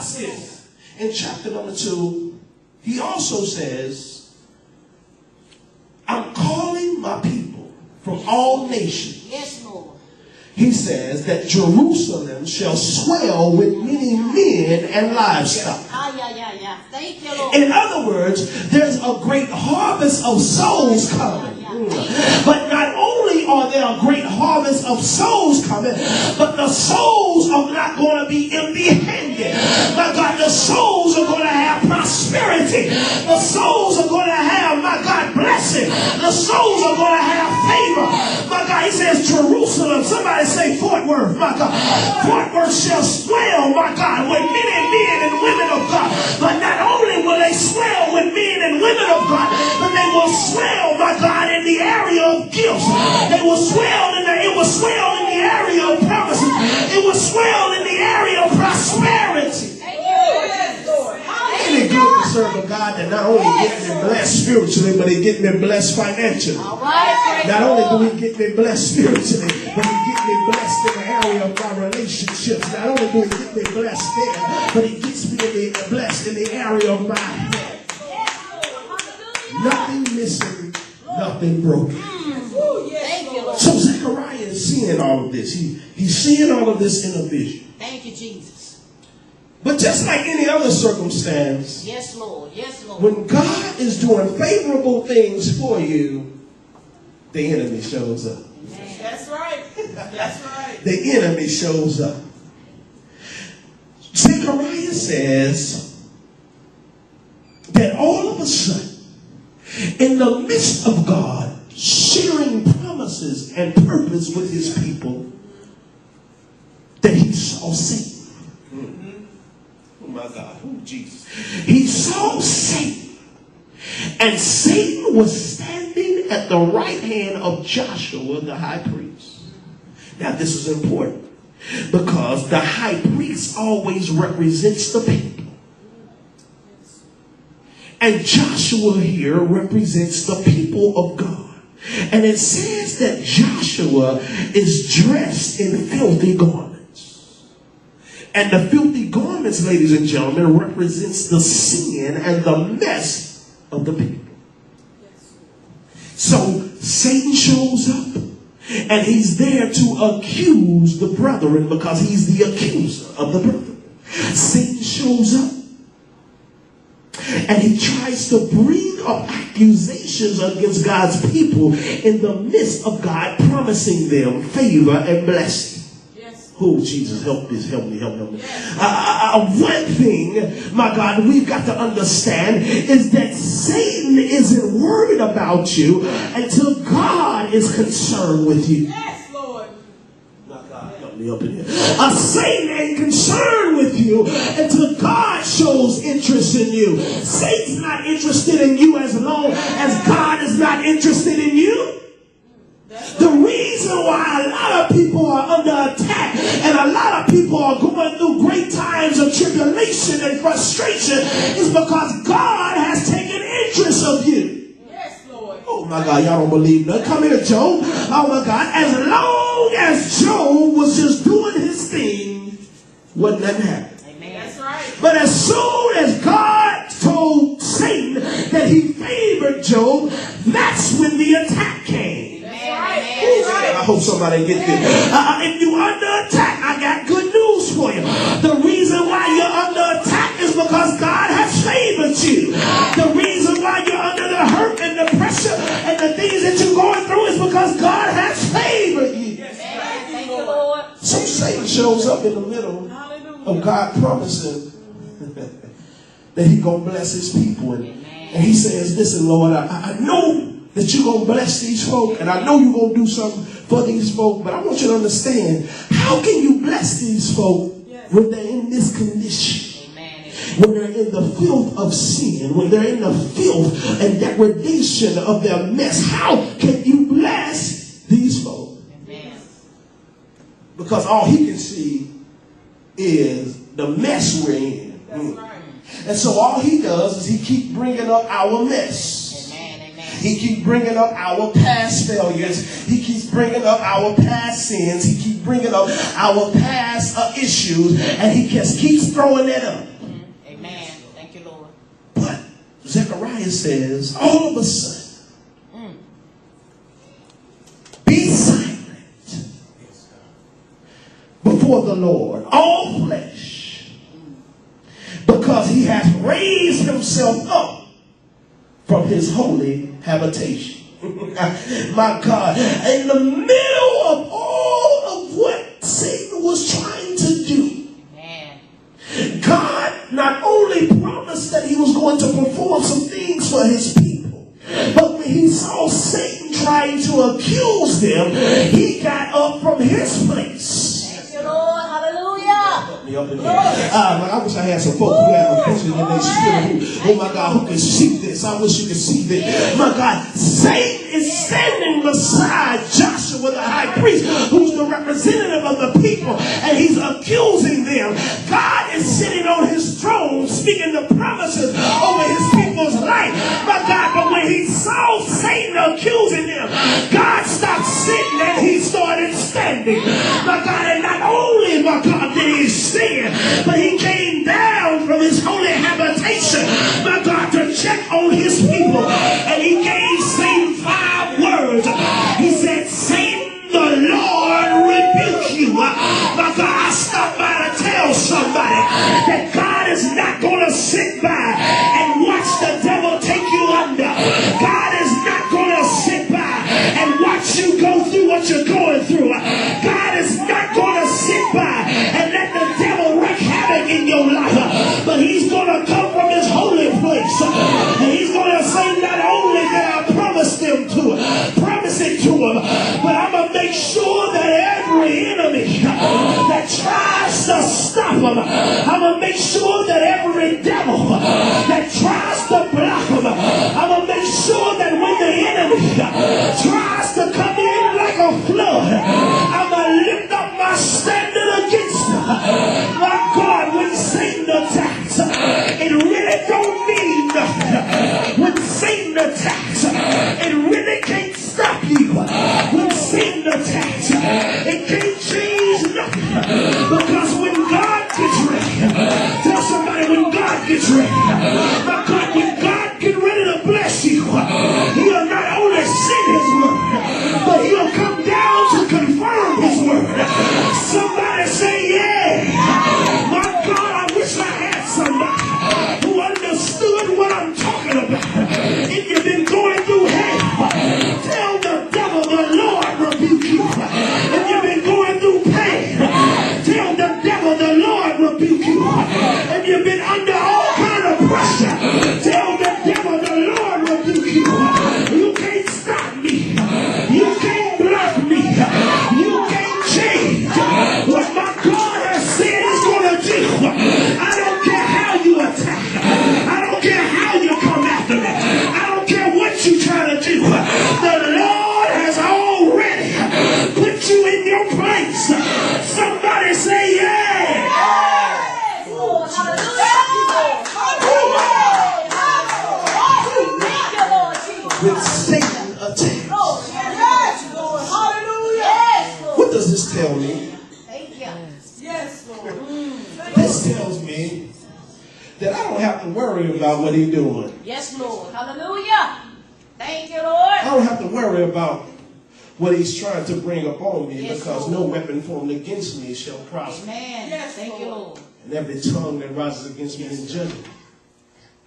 watch this. In chapter number 2, he also says, I'm calling my people from all nations. Yes, Lord. He says that Jerusalem shall swell with many men and livestock. Thank you, Lord. In other words, there's a great harvest of souls coming. But not only are there a great harvest of souls coming, but the souls are not going to be empty-handed. My God, the souls are going to have prosperity. The souls are going to have, my God, blessing. The souls are going to have favor. My God, he says Jerusalem. Somebody say Fort Worth. My God, Fort Worth shall swell, my God, with many men and women of God. But not only will they swell with men and women of God, but they will swell, my God, in the area of gifts. They will swell in it will swell in the area of promises. It will swell in the area of prosperity. Ain't it good to serve a God that not only gets me blessed spiritually, but he get me blessed financially? Not only do he get me blessed spiritually, but he get me blessed in the area of my relationships. Not only do he get me blessed there, but he gets me blessed in the area of my health. Nothing missing, nothing broken. So Zechariah is seeing all of this. He's seeing all of this in a vision. Thank you, Jesus. But just like any other circumstance, yes, Lord. Yes, Lord. When God is doing favorable things for you, the enemy shows up. Amen. That's right. That's right. The enemy shows up. Zechariah says that all of a sudden, in the midst of God sharing promises and purpose with his people, that he saw Satan. Oh my God, oh Jesus. He saw Satan. And Satan was standing at the right hand of Joshua, the high priest. Now this is important, because the high priest always represents the people. And Joshua here represents the people of God. And it says that Joshua is dressed in filthy garments. And the filthy garments, ladies and gentlemen, represents the sin and the mess of the people. So Satan shows up, and he's there to accuse the brethren, because he's the accuser of the brethren. Satan shows up, and he tries to bring up accusations against God's people in the midst of God promising them favor and blessing. Yes. Oh, Jesus, help this, help me. Yes. One thing, my God, we've got to understand is that Satan isn't worried about you until God is concerned with you. Yes, Lord. My God, help me up in here. Satan ain't concerned with you until God shows interest in you. Satan's not interested in you as long as God is not interested in you. The reason why a lot of people are under attack and a lot of people are going through great times of tribulation and frustration is because God has taken interest of you. Yes, Lord. Oh my God, y'all don't believe that. Come here, Job. Oh my God, as long as Job was just doing his thing, wasn't nothing happening. Amen. That's right. But as soon as God told Satan that he favored Job, that's when the attack came. I hope somebody get this. If you're under attack, I got good news for you. The reason why you're under attack is because God has favored you. The reason why you're under the hurt and the pressure and the things that you're going through is because God has favored you. Thank you, Lord. So Satan shows up in the middle of God promising that he's going to bless his people. And he says, listen, Lord, I know that you're going to bless these folk, and I know you're going to do something for these folk, but I want you to understand, how can you bless these folk when they're in this condition? Amen. When they're in the filth of sin, when they're in the filth and degradation of their mess, how can you bless these folk? Amen. Because all he can see is the mess we're in. That's right. And so all he does is he keeps bringing up our mess. He keeps bringing up our past failures. He keeps bringing up our past sins. He keeps bringing up our past issues. And he just keeps throwing that up. Zechariah says, all of a sudden, be silent before the Lord, all flesh, because he has raised himself up from his holy habitation. My God, in the middle of all of what Satan was trying to do, God not only promised that he was going to perform some things for his people, but when he saw Satan trying to accuse them, he got up from his place. Thank you, Lord. Hallelujah. Me up in here. I wish I had some folks who have a vision in their spirit who, oh my God, who can see this. I wish you could see this. My God, Satan is standing beside Joshua the high priest, who's the representative of the people, and he's accusing them. God is sitting on his throne speaking the promises over his people's life. My God, but when he saw Satan accusing them, God stopped sitting and he started standing. My God, and not only, my God, did he stand, but he came down from his holy habitation, my God, to check on his people. And he gave Satan 5 words. He said, Satan, the Lord rebuke you. My God, I stopped by to tell somebody that God is not going to sit by and watch the devil take you under. God is not going to sit by and watch you go through what you're going through. God is not going to sit by and let the devil wreak havoc in your life. But he's going to come from his holy place. And he's going to say, not only did I promise it to him, but I'm going to make sure that every enemy that tries to stop him, I'm going to make sure that every devil that tries to block him, I'm going to make sure that when the enemy tries to come in like a flood, I'm going to lift up my standard against him. My God, when Satan attacks, it really don't mean nothing. When Satan attacks, it really can't stop you. When Satan attacks, it can't change nothing. Because when God gets ready, tell somebody, when God gets ready, my God, when God gets ready to bless you, he'll not only send his word, but he'll come down to confirm his word. Somebody say, yeah. My God, I wish I had somebody who understood what I'm talking about. If you've been going through hell, tell the devil the Lord rebuke you. If you've been going through pain, tell the devil the Lord rebuke you. If you've been under all kind of pressure, tell the devil the Lord rebuke you. You can't stop me. You can't block me. You can't change what my God has said he's going to do. I don't care how you attack. I don't care how you come after me. I don't care what you try to do. The Lord has already put you in your place. Somebody say, yeah. Lord, hallelujah. When Satan attacks, what does this tell me? Yes, Lord. This tells me that I don't have to worry about what he's doing. Yes, Lord. Hallelujah. Thank you, Lord. I don't have to worry about what he's trying to bring upon me, Yes, because Lord. no weapon formed against me shall prosper. Amen. Yes, Thank you, Lord. And every tongue that rises against me in judgment,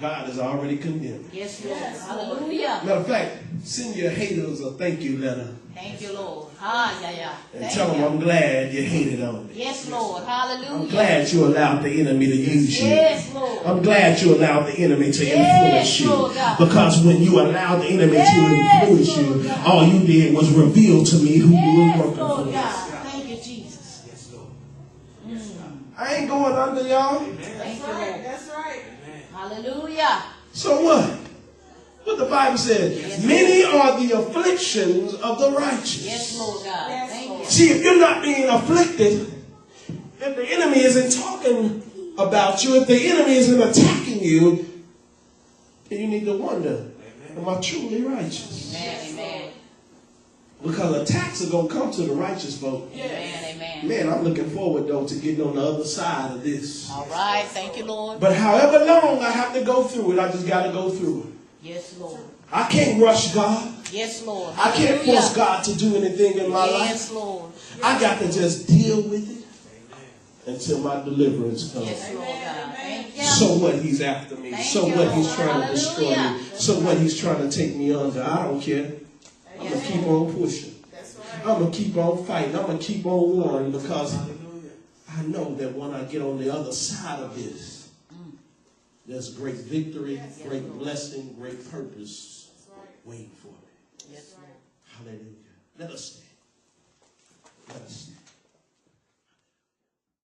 God has already condemned. Yes, Lord. Yes, Lord. Hallelujah. Matter of fact, send your haters a thank you letter Thank you, Lord. Ah, yeah, yeah. and Thank tell them you. I'm glad you hated on me. Yes, Lord. Hallelujah. I'm glad you allowed the enemy to use you. Yes, Lord. I'm glad you allowed the enemy to influence Yes, you. Lord God. Because when you allowed the enemy to influence Lord you, God. all you did was reveal to me who you were Yes, working Lord for. God. Thank you, Jesus. Yes, Lord. I ain't going under, y'all. Thank That's you, right. Lord. That's right. Hallelujah. So what? What the Bible said, Yes, many are the afflictions of the righteous. Yes, Lord God. Yes, Thank Lord. you. See, if you're not being afflicted, if the enemy isn't talking about you, if the enemy isn't attacking you, then you need to wonder, am I truly righteous? Amen. Amen. Because attacks are going to come to the righteous folk. Amen, amen. Man, I'm looking forward, though, to getting on the other side of this. All right. Thank you, Lord. But however long I have to go through it, I just got to go through it. Yes, Lord. I can't rush God. Yes, Lord. I can't force God to do anything in my life. Yes, Lord. I got to just deal with it until my deliverance comes. Yes, Lord God. Thank you. So what, he's after me. So what, he's trying to destroy me. So what, he's trying to take me under. I don't care. I'm going to keep on pushing. I'm going to keep on fighting. I'm going to keep on warring, because I know that when I get on the other side of this, there's great victory, great blessing, great purpose waiting for me. Yes, Lord. Hallelujah. Let us stand. Let us stand.